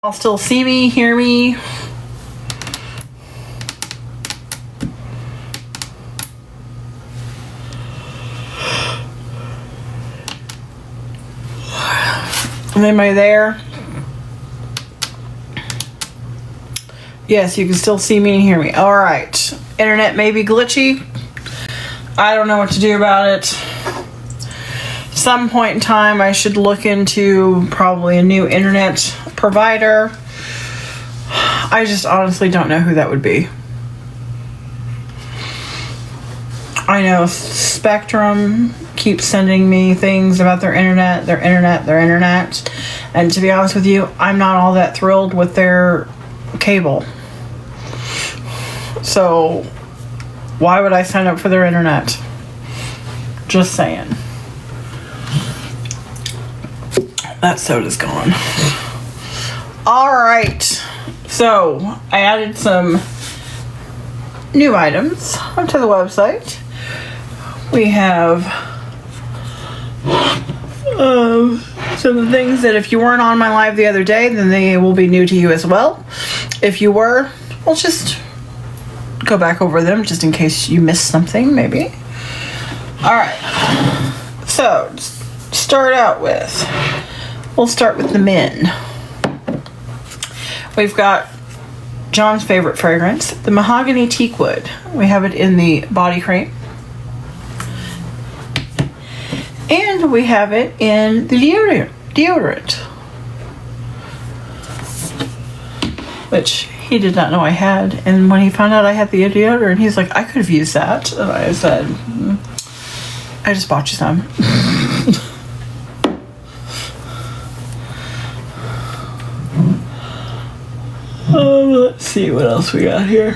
Y'all still see me, hear me? Anybody there? Yes, you can still see me and hear me. All right. Internet may be glitchy. I don't know what to do about it. Some point in time, I should look into probably a new internet provider. I just honestly don't know who that would be. I know Spectrum keeps sending me things about their internet. And to be honest with you, I'm not all that thrilled with their cable. So why would I sign up for their internet? Just saying. That soda's gone. All right. So I added some new items onto the website. We have some of the things that if you weren't on my live the other day, then they will be new to you as well. If you were, we'll just go back over them just in case you missed something, maybe. All right. So, we'll start with the men. We've got John's favorite fragrance, the Mahogany Teakwood. We have it in the body cream. And we have it in the deodorant. Which he did not know I had. And when he found out I had the deodorant, he's like, I could have used that. And I said, I just bought you some. Let's see what else we got here.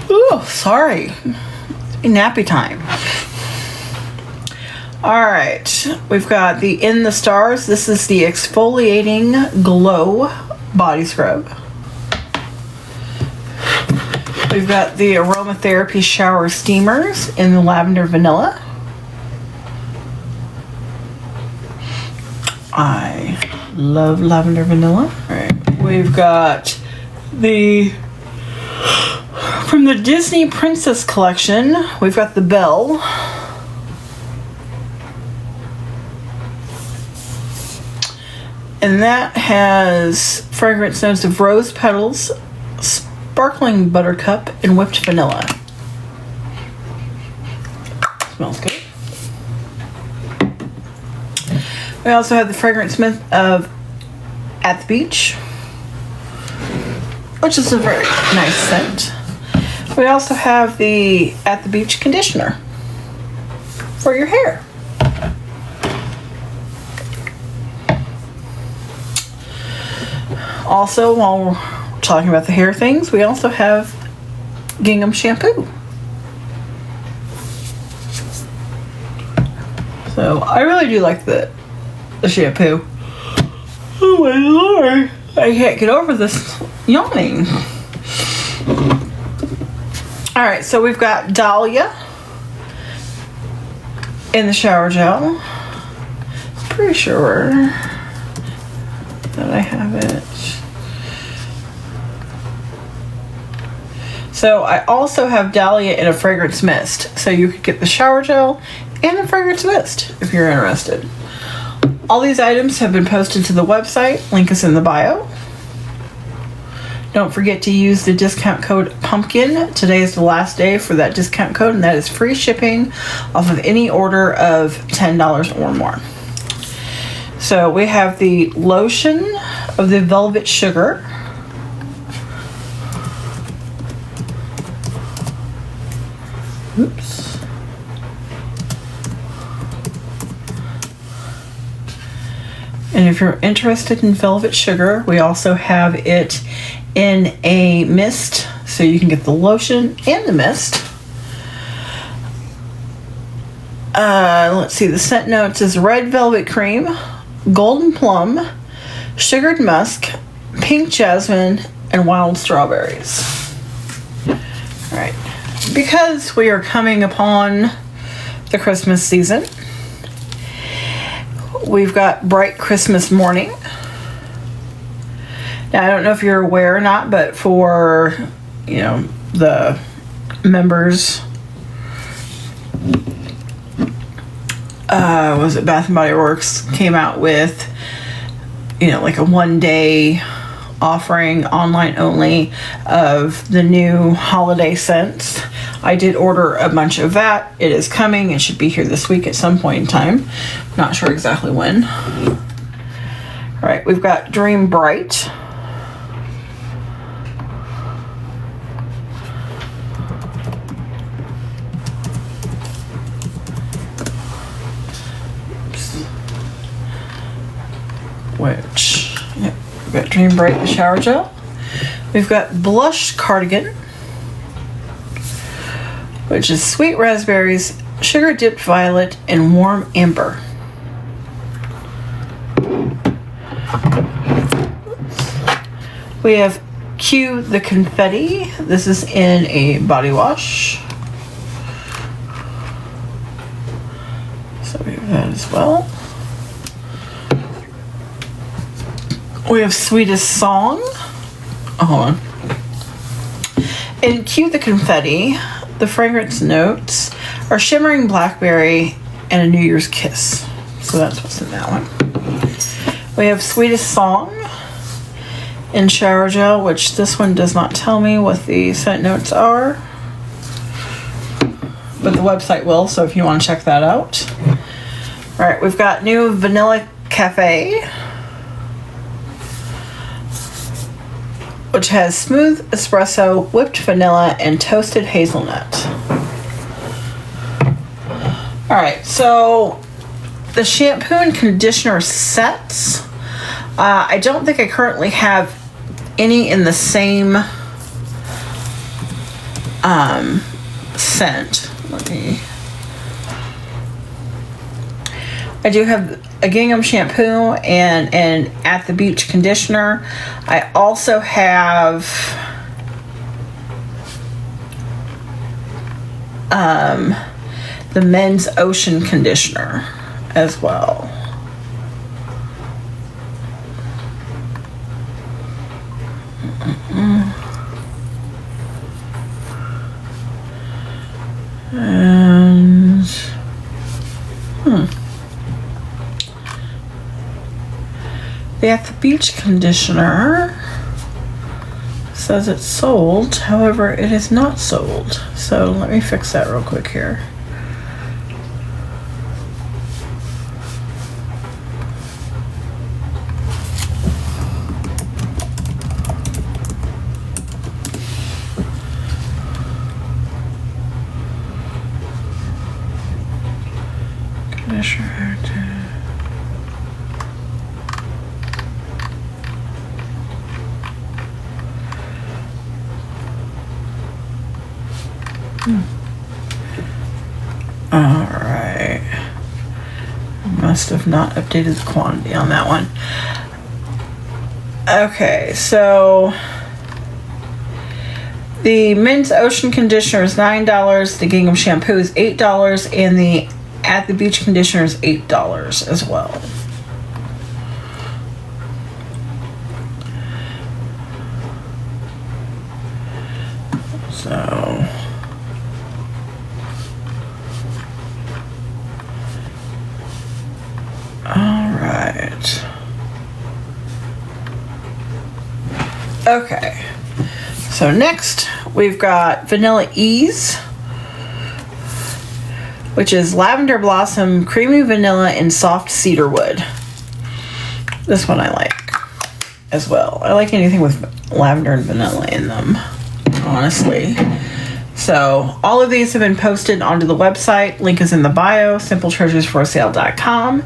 Oh, sorry. It's nappy time. All right. We've got the In the Stars. This is the Exfoliating Glow Body Scrub. We've got the Aromatherapy Shower Steamers in the Lavender Vanilla. I love lavender vanilla. All right. We've got from the Disney Princess Collection, we've got the Belle. And that has fragrance notes of rose petals, sparkling buttercup, and whipped vanilla. Smells good. We also have the fragrance of At the Beach, which is a very nice scent. We also have the At the Beach conditioner for your hair. Also, while we're talking about the hair things, we also have gingham shampoo. So I really do like the shampoo. Oh my lord, I can't get over this yawning. Alright, so we've got Dahlia in the shower gel. Pretty sure that I have it. So I also have Dahlia in a fragrance mist. So you could get the shower gel and the fragrance mist if you're interested. All these items have been posted to the website. Link is in the bio. Don't forget to use the discount code PUMPKIN. Today is the last day for that discount code, and that is free shipping off of any order of $10 or more. So we have the lotion of the Velvet Sugar. Oops. And if you're interested in Velvet Sugar, we also have it in a mist, so you can get the lotion and the mist. Let's see, the scent notes is Red Velvet Cream, Golden Plum, Sugared Musk, Pink Jasmine, and Wild Strawberries. Alright, because we are coming upon the Christmas season, we've got Bright Christmas Morning. Now, I don't know if you're aware or not, but for, the members, was it Bath and Body Works came out with, like a 1-day offering, online only, of the new holiday scents. I did order a bunch of that. It is coming. It should be here this week at some point in time. Not sure exactly when. All right, we've got Dream Bright. We've got Dream Bright, the shower gel. We've got Blush Cardigan, which is sweet raspberries, sugar dipped violet, and warm amber. We have Q the Confetti. This is in a body wash. So we have that as well. We have Sweetest Song. Oh, hold on. In Q the Confetti, the fragrance notes are shimmering blackberry and a New Year's kiss. So that's what's in that one. We have Sweetest Song in shower gel, which this one does not tell me what the scent notes are, but the website will, so if you want to check that out. All right, we've got new Vanilla Cafe, which has smooth espresso, whipped vanilla, and toasted hazelnut. All right, so the shampoo and conditioner sets, I don't think I currently have any in the same scent. I do have a gingham shampoo and an At the Beach conditioner. I also have the Men's Ocean conditioner as well. And the At the Beach conditioner says it's sold, however it is not sold. So let me fix that real quick here. Alright. Must have not updated the quantity on that one. Okay, so the Men's Ocean conditioner is $9, the gingham shampoo is $8, and the At the Beach conditioner is $8 as well. So alright. Okay. So next we've got Vanilla Ease, which is lavender blossom, creamy vanilla, and soft cedar wood. This one I like as well. I like anything with lavender and vanilla in them, honestly. So all of these have been posted onto the website. Link is in the bio, simpletreasuresforsale.com.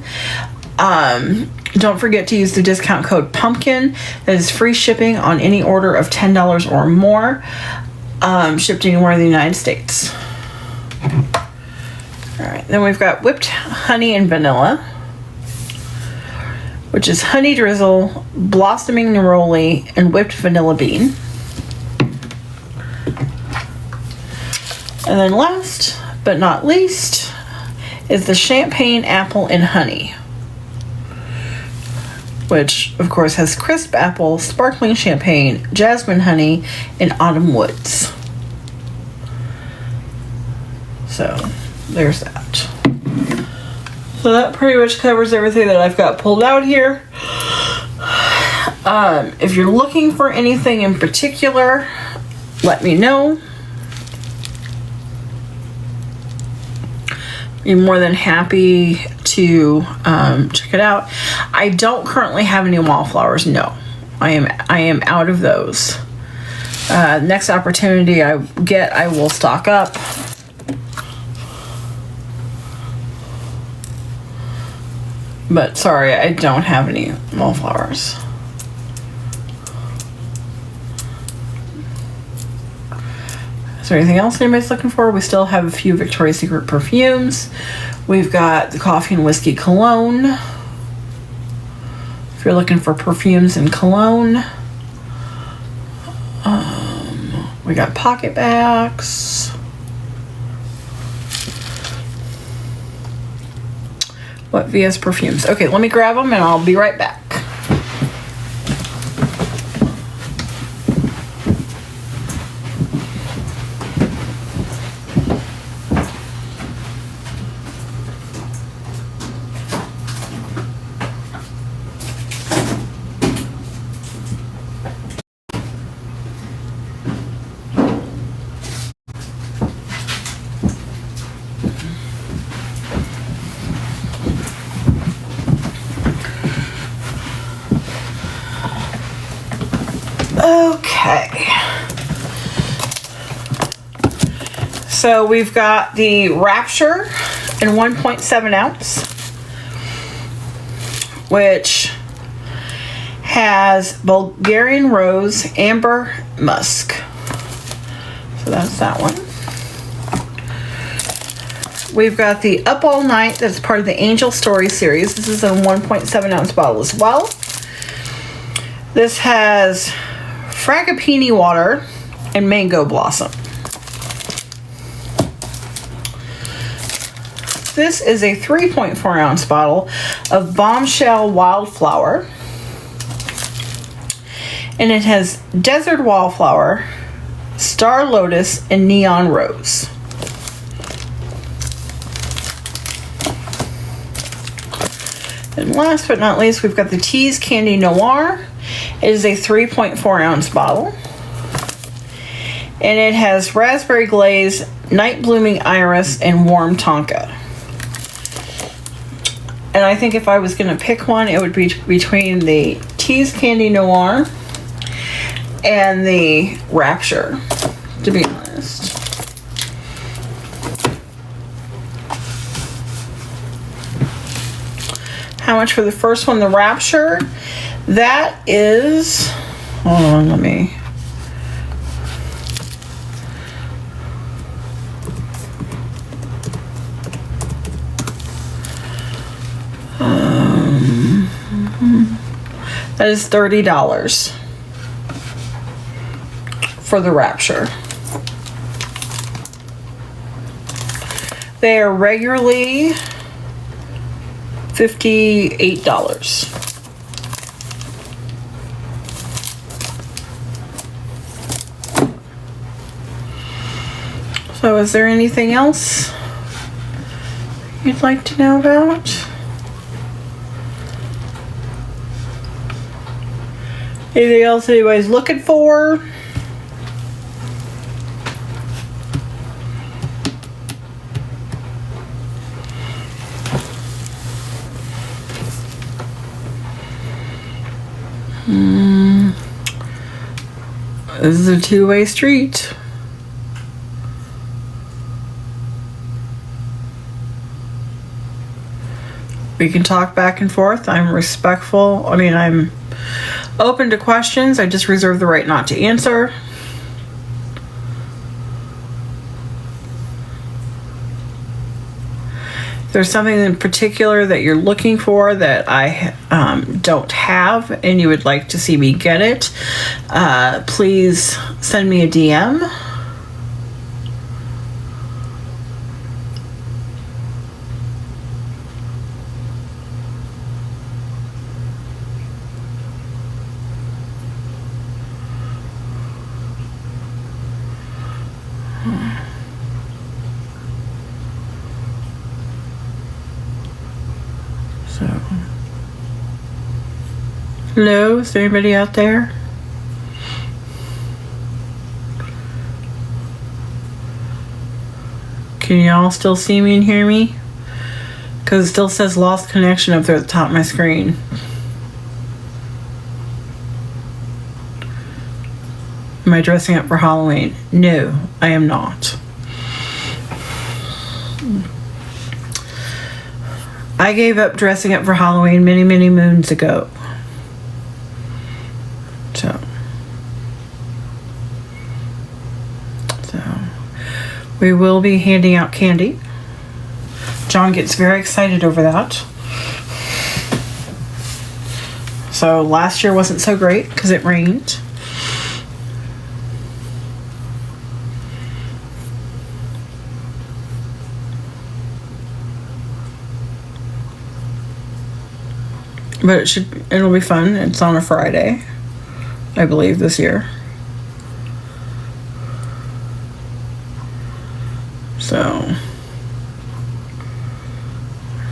Don't forget to use the discount code PUMPKIN. That is free shipping on any order of $10 or more, shipped anywhere in the United States. All right, then we've got whipped honey and vanilla, which is honey drizzle, blossoming neroli, and whipped vanilla bean. And then last but not least is the champagne apple and honey. which of course has crisp apple, sparkling champagne, jasmine honey, and autumn woods. So there's that. So that pretty much covers everything that I've got pulled out here. If you're looking for anything in particular, let me know. I'm more than happy to check it out. I don't currently have any wallflowers. No, I am out of those. Next opportunity I get, I will stock up. But sorry, I don't have any wallflowers. Is there anything else anybody's looking for? We still have a few Victoria's Secret perfumes. We've got the Coffee and Whiskey Cologne. If you're looking for perfumes and cologne. We got pocket bags. What VS perfumes? Okay, let me grab them and I'll be right back. Okay. So we've got the Rapture in 1.7 ounce, which has Bulgarian Rose, Amber, Musk. So that's that one. We've got the Up All Night, that's part of the Angel Story series. This is a 1.7 ounce bottle as well. This has Fragapini water and mango blossom. This is a 3.4 ounce bottle of Bombshell Wildflower. And it has Desert Wallflower, Star Lotus, and Neon Rose. And last but not least, we've got the Tease Candy Noir. It is a 3.4 ounce bottle. And it has Raspberry Glaze, Night Blooming Iris, and Warm Tonka. And I think if I was going to pick one, it would be between the Tease Candy Noir and the Rapture, to be honest. How much for the first one, the Rapture? That is, hold on, let me. That is $30 for the Rapture. They are regularly $58. So is there anything else you'd like to know about? Anything else anybody's looking for? This is a two-way street. We can talk back and forth. I'm respectful. I mean, I'm open to questions. I just reserve the right not to answer. If there's something in particular that you're looking for that I don't have and you would like to see me get it, please send me a DM. So, hello, is there anybody out there? Can y'all still see me and hear me? Because it still says lost connection up there at the top of my screen. Am I dressing up for Halloween? No, I am not. I gave up dressing up for Halloween many, many moons ago. So we will be handing out candy. John gets very excited over that. So last year wasn't so great because it rained. But it'll be fun. It's on a Friday, I believe, this year. So,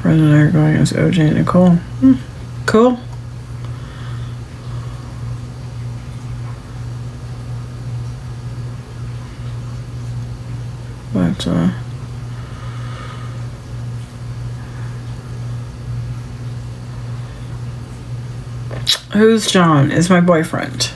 Fred and I are going as OJ and Nicole. Cool. But, who's John? Is my boyfriend.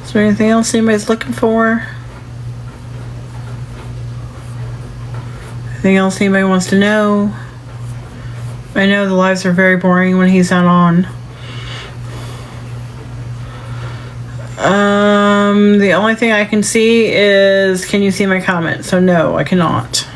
Is there anything else anybody's looking for? Anything else anybody wants to know? I know the lives are very boring when he's not on. The only thing I can see is, can you see my comment? So no, I cannot.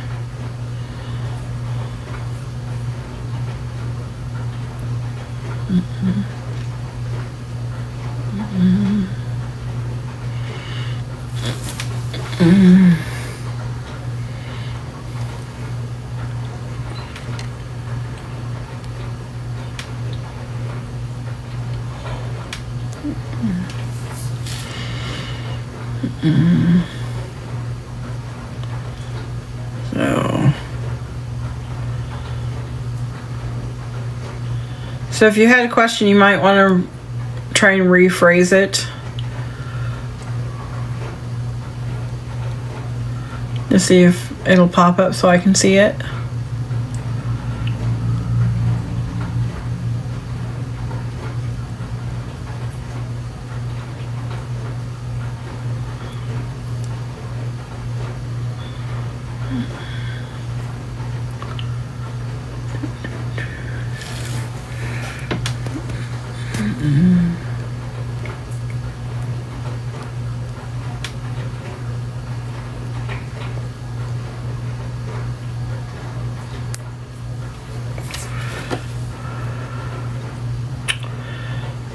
So if you had a question, you might want to try and rephrase it. To see if it'll pop up so I can see it.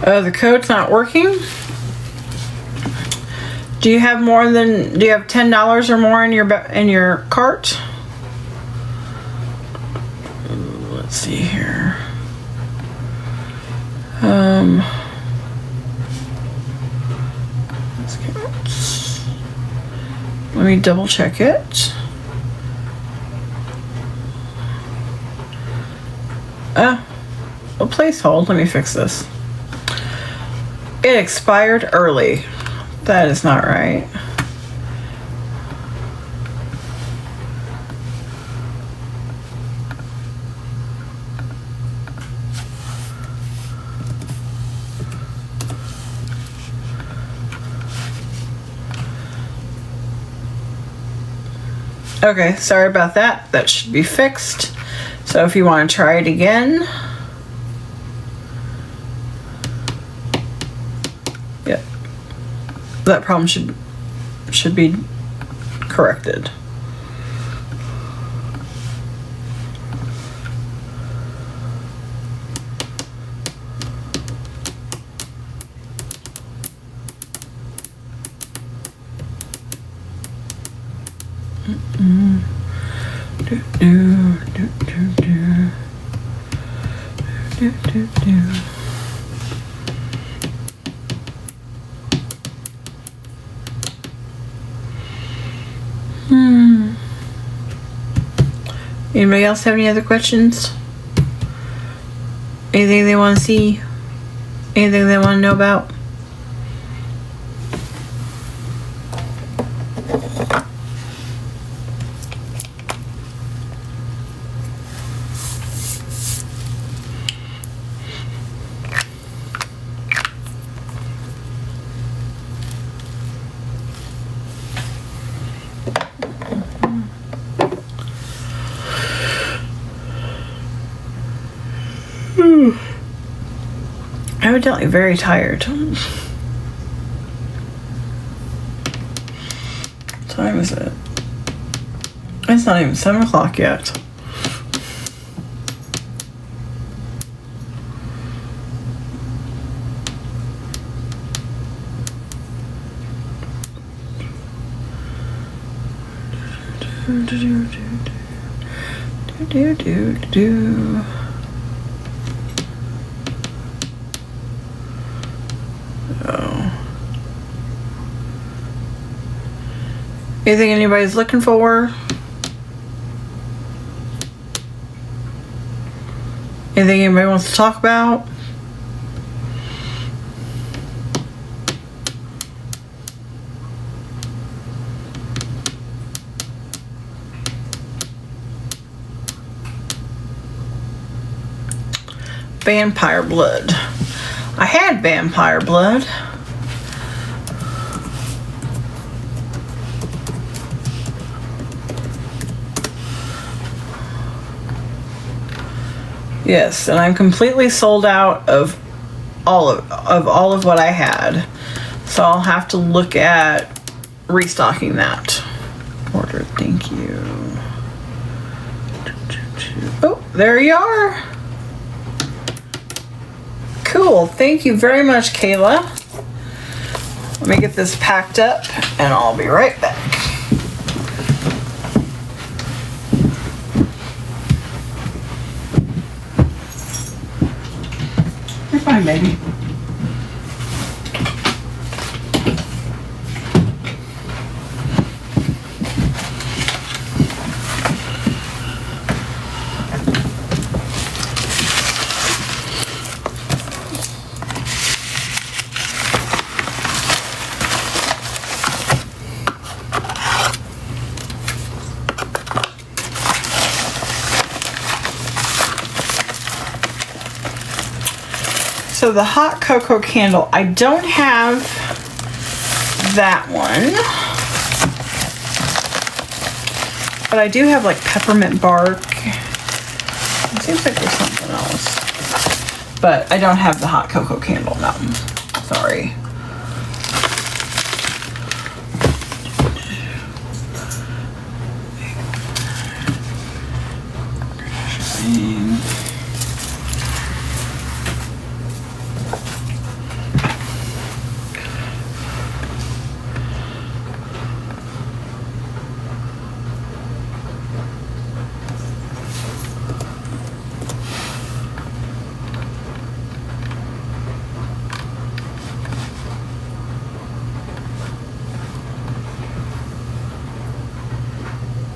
The code's not working. Do you have $10 or more in your cart? Let's see here. Let me double check it. Please hold. Let me fix this. It expired early. That is not right. Okay, sorry about that. That should be fixed. So if you want to try it again. Yep. That problem should be corrected. Anybody else have any other questions? Anything they want to see? Anything they want to know about? Evidently very tired. What time is it? It's not even 7 o'clock yet. Anything anybody's looking for? Anything anybody wants to talk about? Vampire blood. I had vampire blood. Yes, and I'm completely sold out of all of what I had. So I'll have to look at restocking that. Ordered, thank you. Oh, there you are. Cool, thank you very much, Kayla. Let me get this packed up and I'll be right back. You're fine, baby. So the hot cocoa candle, I don't have that one, but I do have like peppermint bark. It seems like there's something else, but I don't have the hot cocoa candle, no, sorry.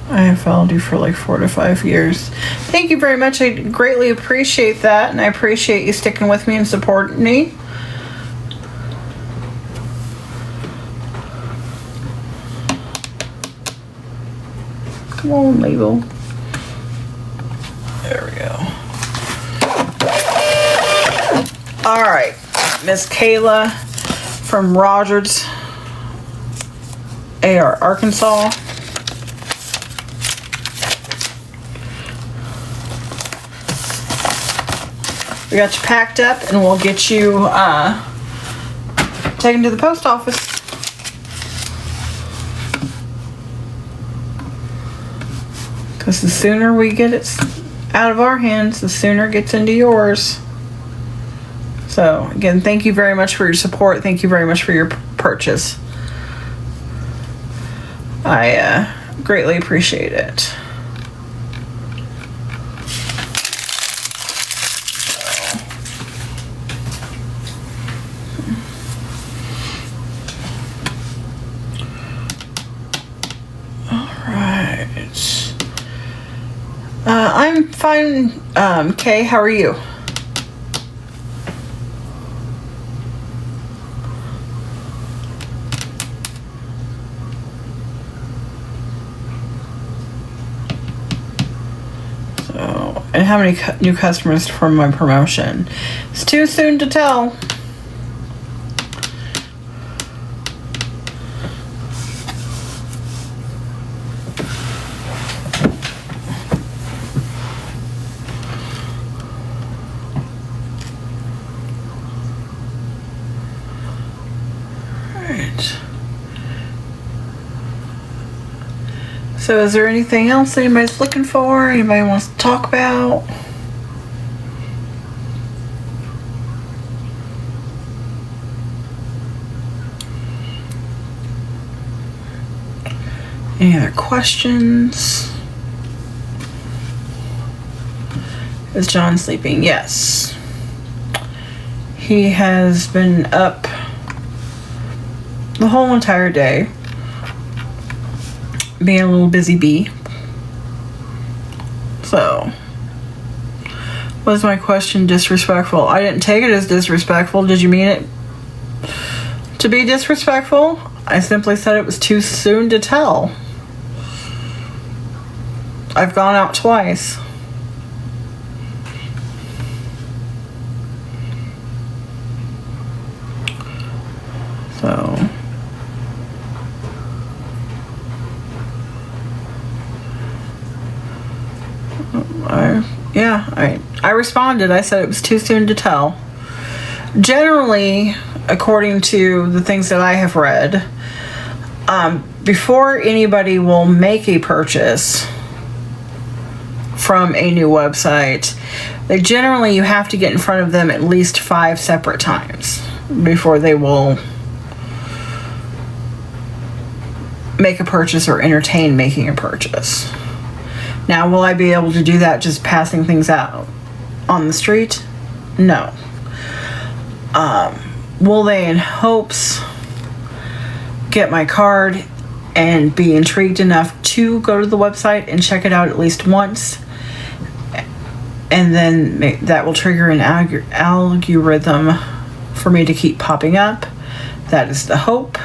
I have followed you for like 4 to 5 years. Thank you very much. I greatly appreciate that, and I appreciate you sticking with me and supporting me. Come on, Mabel. There we go. All right, Miss Kayla from Rogers, AR, Arkansas. We got you packed up and we'll get you taken to the post office. Because the sooner we get it out of our hands, the sooner it gets into yours. So again, thank you very much for your support. Thank you very much for your purchase. I greatly appreciate it. I'm fine. Kay, how are you? So, and how many new customers from my promotion? It's too soon to tell. So is there anything else anybody's looking for? Anybody wants to talk about? Any other questions? Is John sleeping? Yes. He has been up the whole entire day, being a little busy bee. So, was my question disrespectful? I didn't take it as disrespectful. Did you mean it to be disrespectful? I simply said it was too soon to tell. I've gone out twice. So, I responded. I said it was too soon to tell. Generally, according to the things that I have read, before anybody will make a purchase from a new website, you have to get in front of them at least 5 separate times before they will make a purchase or entertain making a purchase. Now, will I be able to do that just passing things out on the street? No. Will they, in hopes, get my card and be intrigued enough to go to the website and check it out at least once? And then that will trigger an algorithm for me to keep popping up. That is the hope.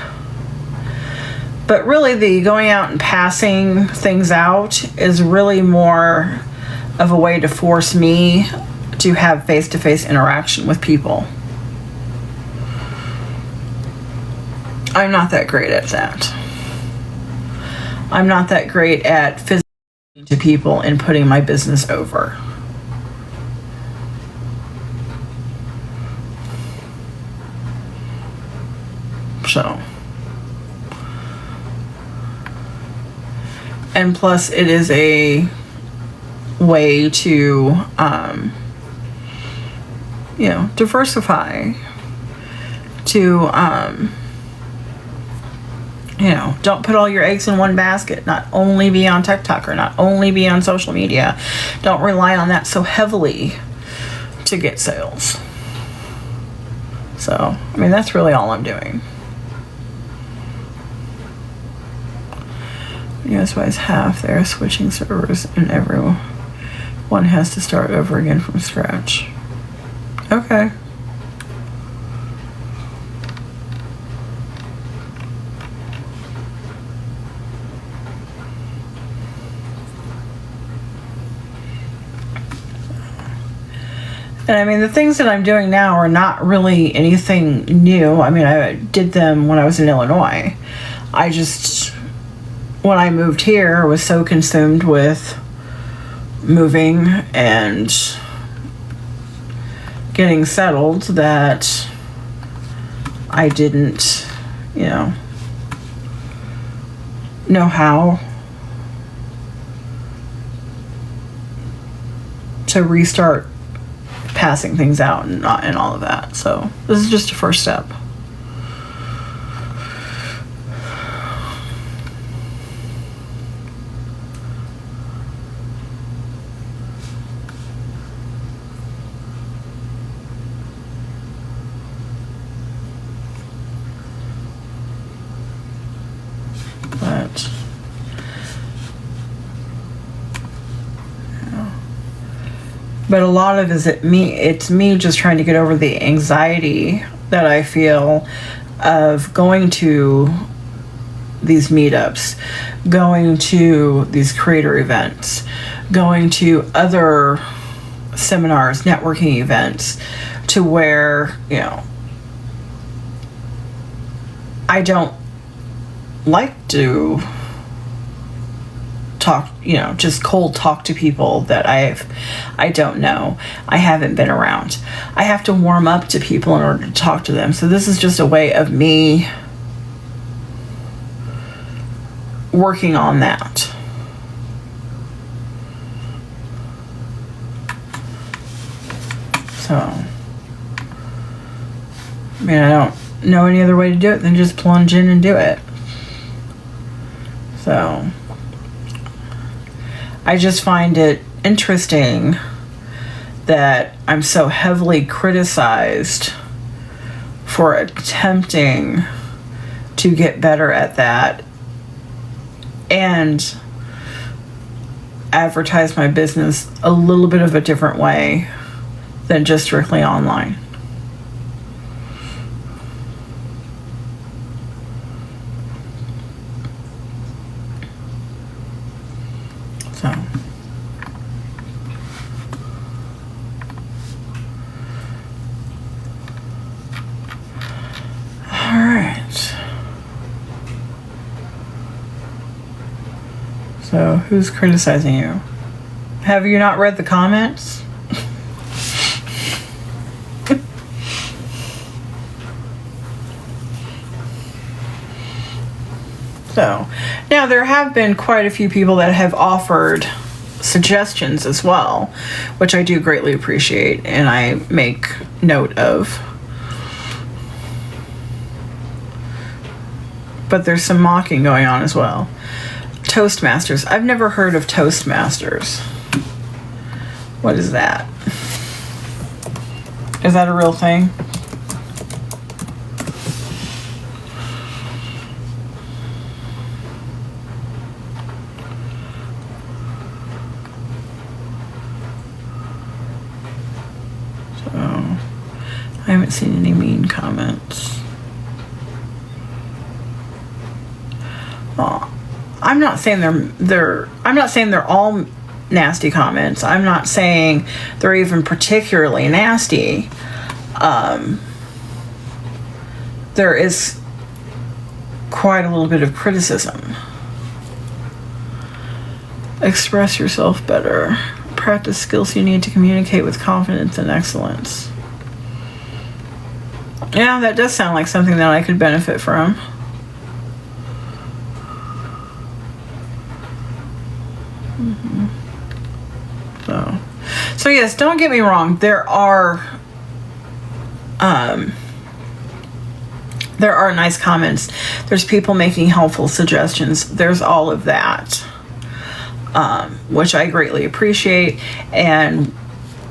But really, the going out and passing things out is really more of a way to force me to have face-to-face interaction with people. I'm not that great at that. I'm not that great at physically to people and putting my business over. So. And plus, it is a way to, diversify. To, don't put all your eggs in one basket. Not only be on TikTok or not only be on social media. Don't rely on that so heavily to get sales. So, that's really all I'm doing. US buys half, they're switching servers and everyone has to start over again from scratch. Okay. And the things that I'm doing now are not really anything new. I did them when I was in Illinois. When I moved here, I was so consumed with moving and getting settled that I didn't, know how to restart passing things out and all of that. So this is just a first step. But a lot of it's me just trying to get over the anxiety that I feel of going to these meetups, going to these creator events, going to other seminars, networking events, to where, I don't like to talk, just cold talk to people that I don't know. I haven't been around. I have to warm up to people in order to talk to them. So this is just a way of me working on that. So, I don't know any other way to do it than just plunge in and do it. So, I just find it interesting that I'm so heavily criticized for attempting to get better at that and advertise my business a little bit of a different way than just strictly online. So, all right. So, who's criticizing you? Have you not read the comments? So, now there have been quite a few people that have offered suggestions as well, which I do greatly appreciate and I make note of. But there's some mocking going on as well. Toastmasters. I've never heard of Toastmasters. What is that? Is that a real thing? I haven't seen any mean comments. Well, I'm not saying they're all nasty comments. I'm not saying they're even particularly nasty. There is quite a little bit of criticism. Express yourself better. Practice skills you need to communicate with confidence and excellence. Yeah, that does sound like something that I could benefit from. So yes, don't get me wrong. There are nice comments. There's people making helpful suggestions. There's all of that, which I greatly appreciate. And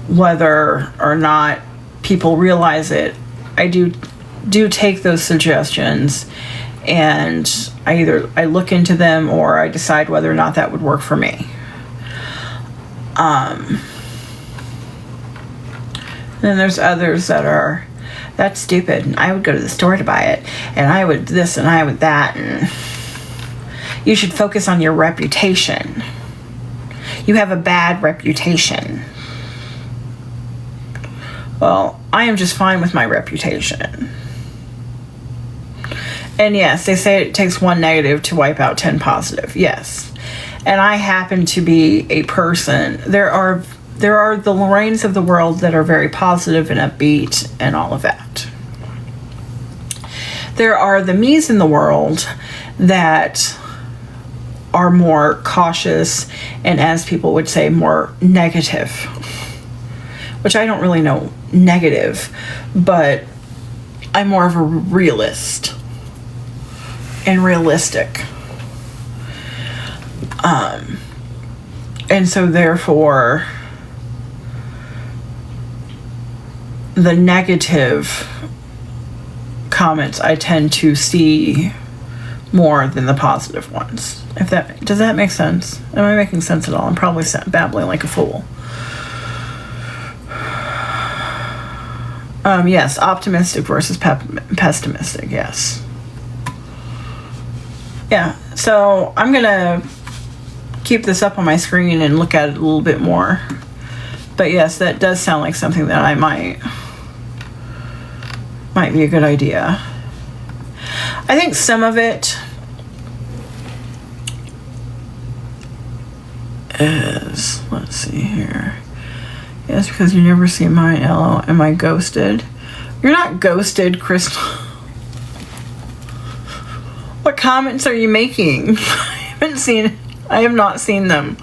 whether or not people realize it, I do take those suggestions, and I look into them or I decide whether or not that would work for me. Then there's others that are, that's stupid, and I would go to the store to buy it, and I would this and I would that, and you should focus on your reputation. You have a bad reputation. Well, I am just fine with my reputation. And yes, they say it takes one negative to wipe out 10 positive. Yes. And I happen to be a person. There are the Lorraines of the world that are very positive and upbeat and all of that. There are the me's in the world that are more cautious and, as people would say, more negative. Which I don't really know negative, but I'm more of a realist and realistic. And so therefore, the negative comments I tend to see more than the positive ones. Does that make sense? Am I making sense at all? I'm probably babbling like a fool. Yes, optimistic versus pessimistic, yes. Yeah, so I'm going to keep this up on my screen and look at it a little bit more. But yes, that does sound like something that I might be a good idea. I think some of it is, let's see here. Yes, because you never see mine. LO, am I ghosted? You're not ghosted, Crystal. What comments are you making? I have not seen them.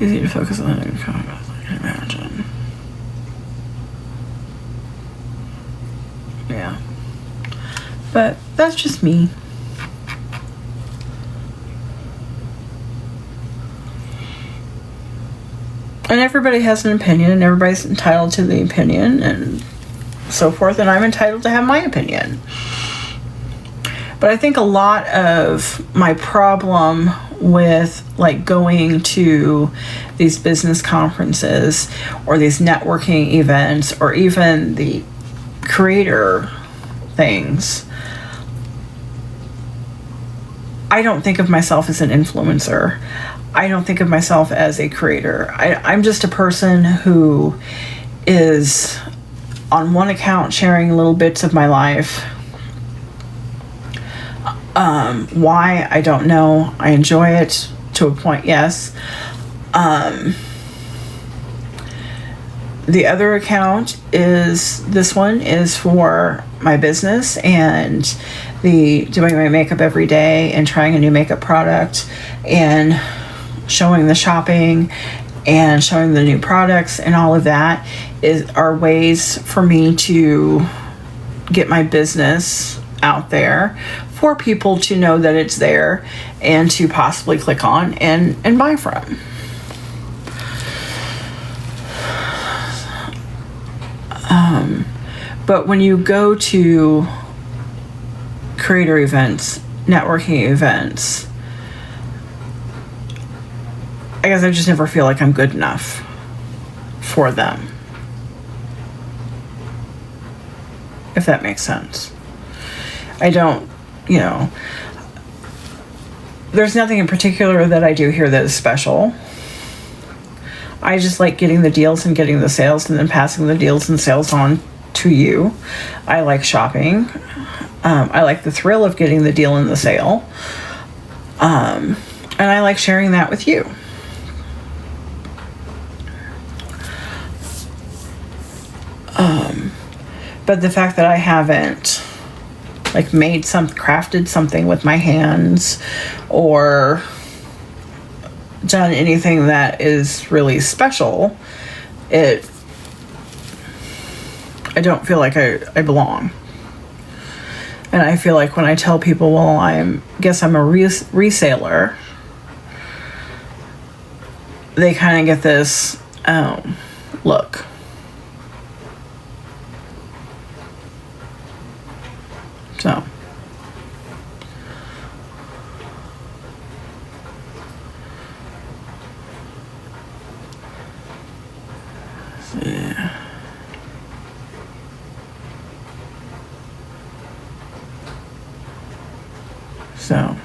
Easy to focus on comments, I can imagine. Yeah. But that's just me. And everybody has an opinion, and everybody's entitled to the opinion, and so forth, and I'm entitled to have my opinion. But I think a lot of my problem with like going to these business conferences or these networking events or even the creator things, I don't think of myself as an influencer. I don't think of myself as a creator. I'm just a person who is on one account sharing little bits of my life. Why? I don't know. I enjoy it to a point, yes. The other account is, this one is for my business and doing my makeup every day and trying a new makeup product and showing the shopping and showing the new products, and all of that are ways for me to get my business out there for people to know that it's there and to possibly click on and buy from. But when you go to creator events, networking events, I guess I just never feel like I'm good enough for them. If that makes sense. I don't, there's nothing in particular that I do here that is special. I just like getting the deals and getting the sales and then passing the deals and sales on to you. I like shopping. I like the thrill of getting the deal and the sale. And I like sharing that with you. But the fact that I haven't like crafted something with my hands or done anything that is really special, I don't feel like I belong. And I feel like when I tell people, well, I guess I'm a reseller, they kind of get this, look. So. Yeah. So.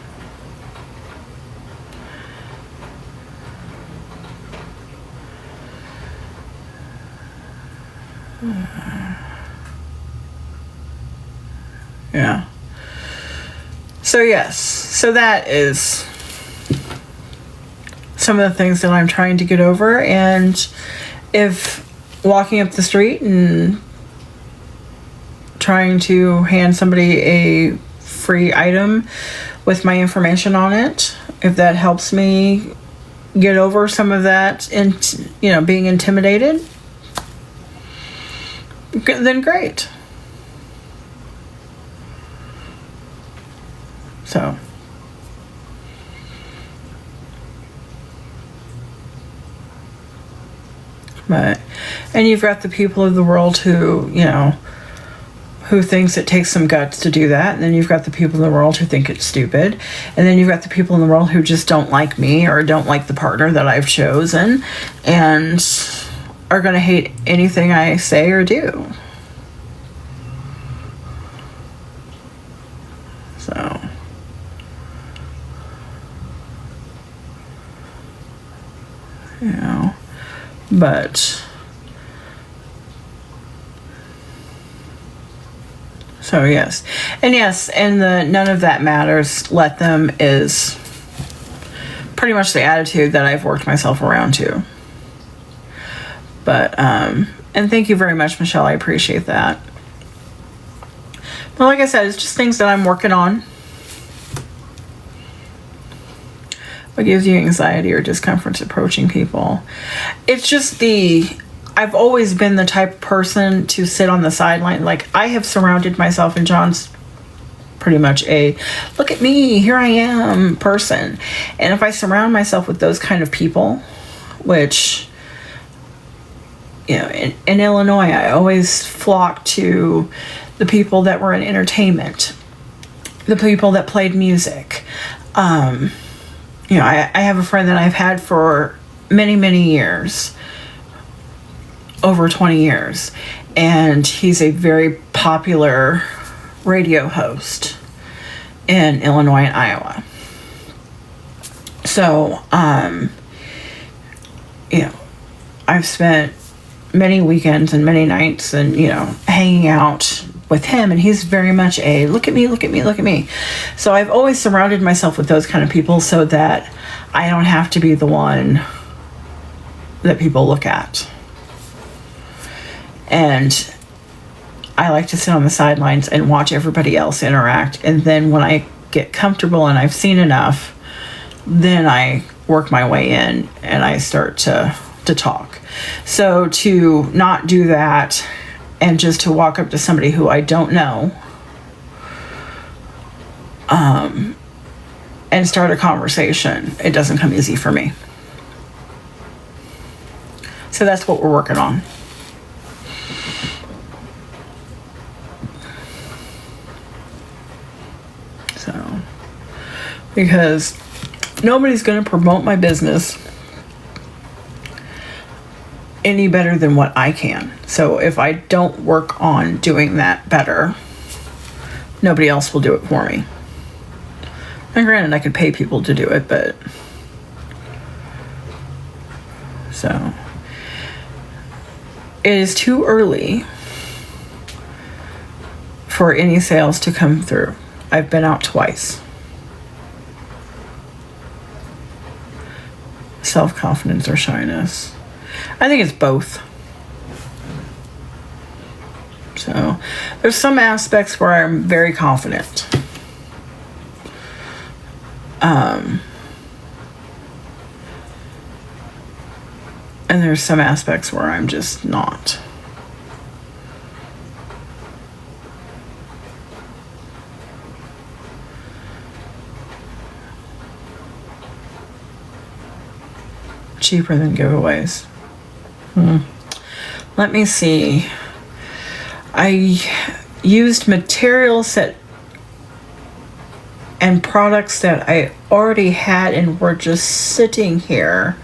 Yeah. So yes, so that is some of the things that I'm trying to get over. And if walking up the street and trying to hand somebody a free item with my information on it, if that helps me get over some of that and being intimidated, then great. So, and you've got the people of the world who thinks it takes some guts to do that, and then you've got the people in the world who think it's stupid, and then you've got the people in the world who just don't like me or don't like the partner that I've chosen and are going to hate anything I say or do. So, you know, but so yes. And yes, and the none of that matters, let them is pretty much the attitude that I've worked myself around to. But, and thank you very much, Michelle. I appreciate that. But like I said, it's just things that I'm working on. What gives you anxiety or discomfort approaching people? It's just I've always been the type of person to sit on the sideline. Like, I have surrounded myself, and John's pretty much a look at me, here I am person. And if I surround myself with those kind of people, which, you know, in Illinois, I always flocked to the people that were in entertainment, the people that played music. You know, I have a friend that I've had for many, many years, over 20 years, and he's a very popular radio host in Illinois and Iowa. So, you know, I've spent many weekends and many nights and, you know, hanging out with him, and he's very much a look at me, look at me, look at me. So I've always surrounded myself with those kind of people so that I don't have to be the one that people look at. And I like to sit on the sidelines and watch everybody else interact. And then when I get comfortable and I've seen enough, then I work my way in and I start to talk. So to not do that and just to walk up to somebody who I don't know and start a conversation, it doesn't come easy for me. So that's what we're working on. So, because nobody's going to promote my business any better than what I can. So if I don't work on doing that better, nobody else will do it for me. And granted, I could pay people to do it, but so it is too early for any sales to come through. I've been out twice. Self-confidence or shyness? I think it's both. So there's some aspects where I'm very confident. And there's some aspects where I'm just not. Cheaper than giveaways. Let me see. I used materials that and products that I already had and were just sitting here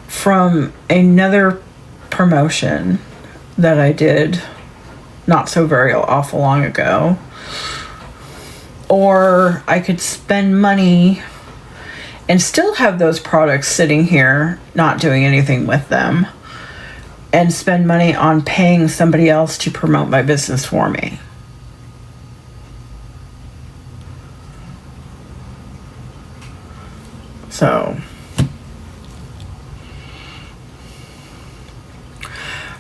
from another promotion that I did not so very awful long ago. Or I could spend money and still have those products sitting here, not doing anything with them, and spend money on paying somebody else to promote my business for me. So,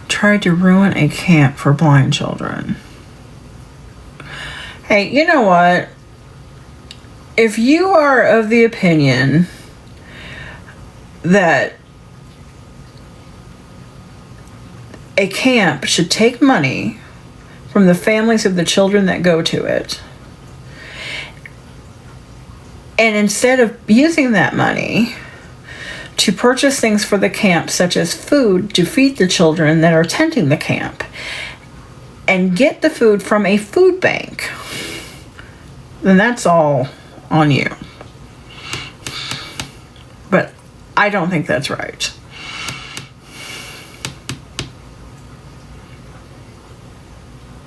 tried to ruin a camp for blind children. Hey, you know what? If you are of the opinion that a camp should take money from the families of the children that go to it, and instead of using that money to purchase things for the camp, such as food to feed the children that are attending the camp, and get the food from a food bank, then that's all on you. But I don't think that's right.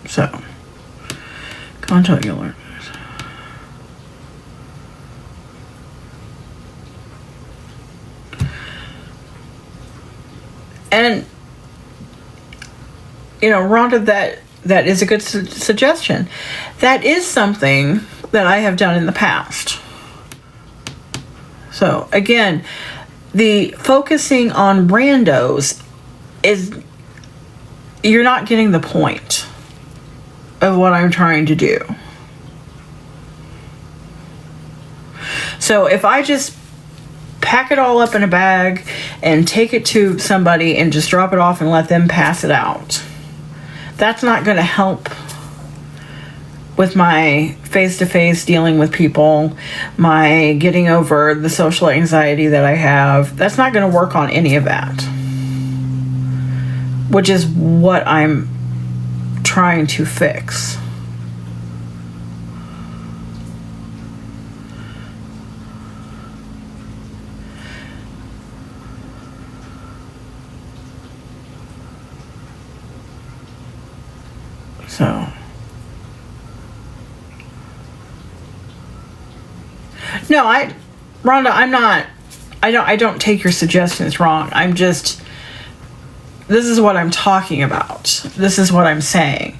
So, conjugular. And, Rhonda, that is a good suggestion. That is something that I have done in the past. So, again, the focusing on randos is, you're not getting the point of what I'm trying to do. So, if I just pack it all up in a bag and take it to somebody and just drop it off and let them pass it out, that's not going to help with my face-to-face dealing with people, my getting over the social anxiety that I have. That's not going to work on any of that, which is what I'm trying to fix. So, no, Rhonda, I don't take your suggestions wrong. This is what I'm talking about. This is what I'm saying.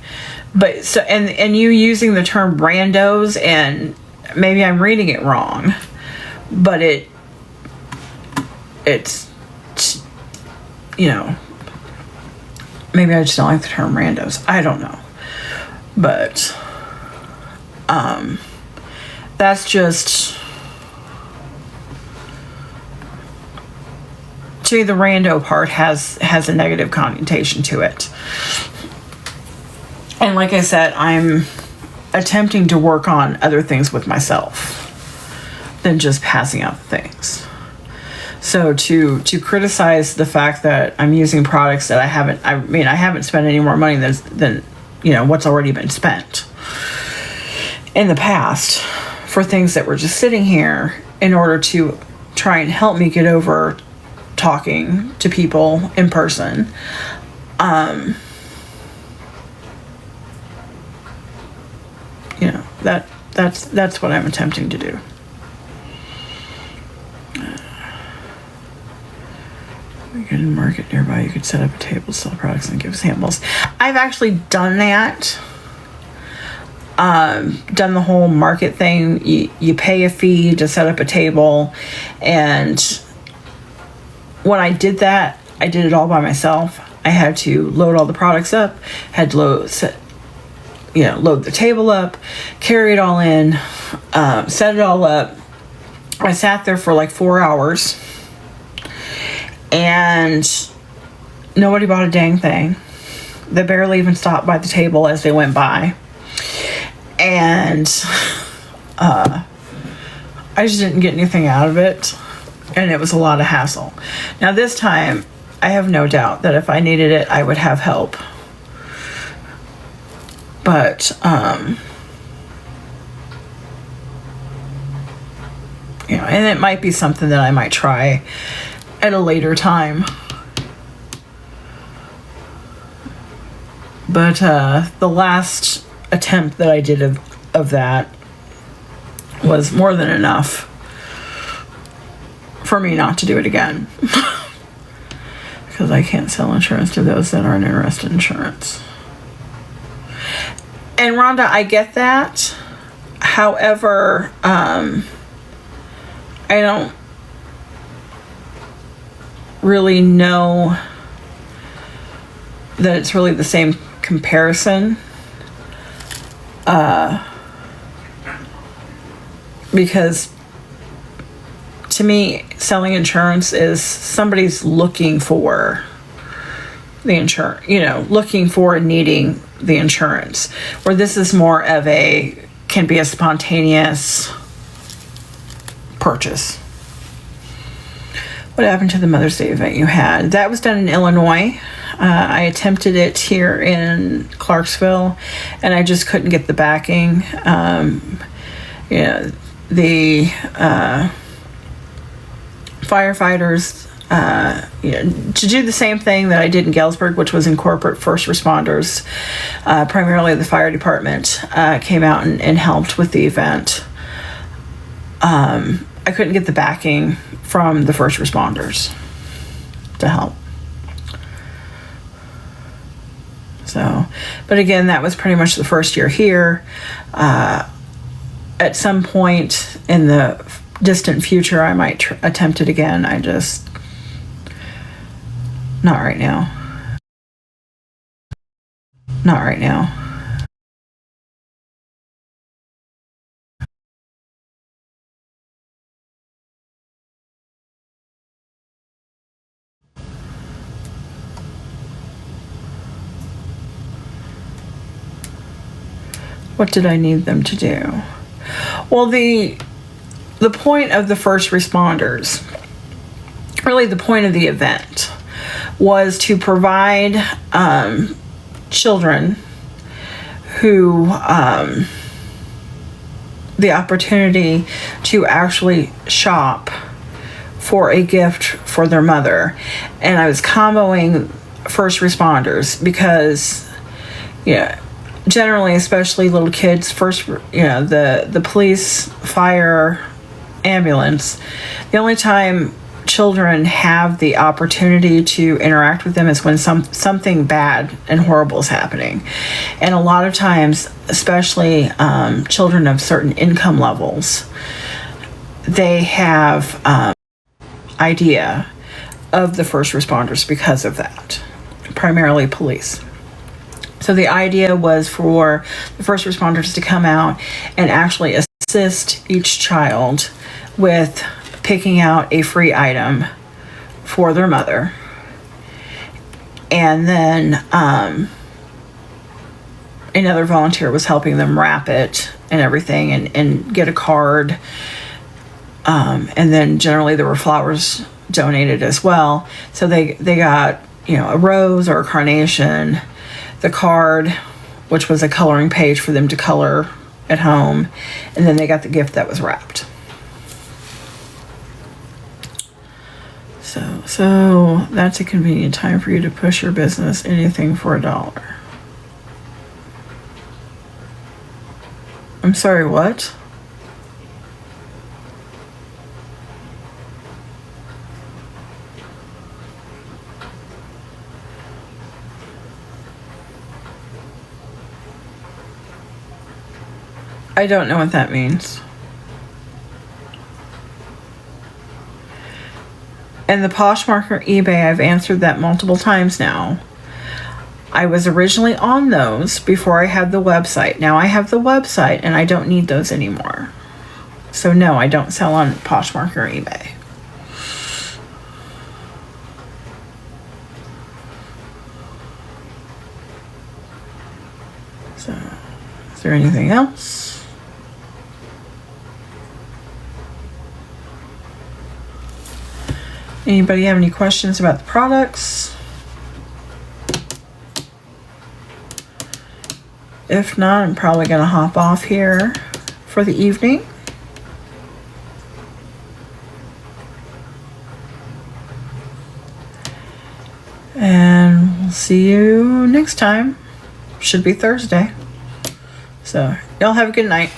But so, and you using the term randos, and maybe I'm reading it wrong, but it's, maybe I just don't like the term randos. I don't know. But, that's just, to me, the rando part has a negative connotation to it. And like I said, I'm attempting to work on other things with myself than just passing out things. So to criticize the fact that I'm using products that I haven't spent any more money than what's already been spent in the past for things that were just sitting here in order to try and help me get over talking to people in person. That's what I'm attempting to do. You can market nearby. You could set up a table, sell products, and give samples. I've actually done that. Done the whole market thing. You pay a fee to set up a table, and when I did that, I did it all by myself. I had to load all the products up, had to load the table up, carry it all in, set it all up. I sat there for like 4 hours, and nobody bought a dang thing. They barely even stopped by the table as they went by. And I just didn't get anything out of it. And it was a lot of hassle. Now this time, I have no doubt that if I needed it, I would have help. But, and it might be something that I might try at a later time. But the last attempt that I did of that was more than enough for me not to do it again. Because I can't sell insurance to those that aren't interested in insurance. And Rhonda, I get that. However, I don't really know that it's really the same comparison. Because to me, selling insurance is somebody's looking for the insurance, looking for and needing the insurance. Where this is more of can be a spontaneous purchase. What happened to the Mother's Day event you had? That was done in Illinois. I attempted it here in Clarksville, and I just couldn't get the backing. The firefighters to do the same thing that I did in Galesburg, which was incorporate first responders, primarily the fire department, came out and helped with the event. I couldn't get the backing from the first responders to help. So, but again, that was pretty much the first year here. At some point in the distant future, I might attempt it again. Not right now. Not right now. What did I need them to do? Well, the point of the first responders, really the point of the event, was to provide children who the opportunity to actually shop for a gift for their mother. And I was comboing first responders because, generally, especially little kids, first, the police, fire, ambulance, the only time children have the opportunity to interact with them is when something bad and horrible is happening. And a lot of times, especially children of certain income levels, they have idea of the first responders because of that, primarily police. So the idea was for the first responders to come out and actually assist each child with picking out a free item for their mother. And then another volunteer was helping them wrap it and everything and get a card. And then generally there were flowers donated as well. So they got, a rose or a carnation, the card, which was a coloring page for them to color at home, and then they got the gift that was wrapped. So that's a convenient time for you to push your business. Anything for $1. I'm sorry, what? I don't know what that means. And the Poshmark eBay, I've answered that multiple times now. I was originally on those before I had the website. Now I have the website and I don't need those anymore. So no, I don't sell on Poshmark or eBay. So, is there anything else? Anybody have any questions about the products? If not, I'm probably going to hop off here for the evening. And we'll see you next time. Should be Thursday. So, y'all have a good night.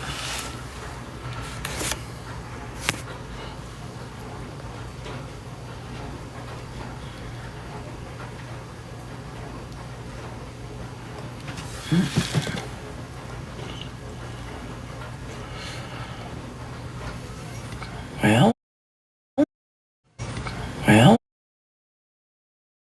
Well.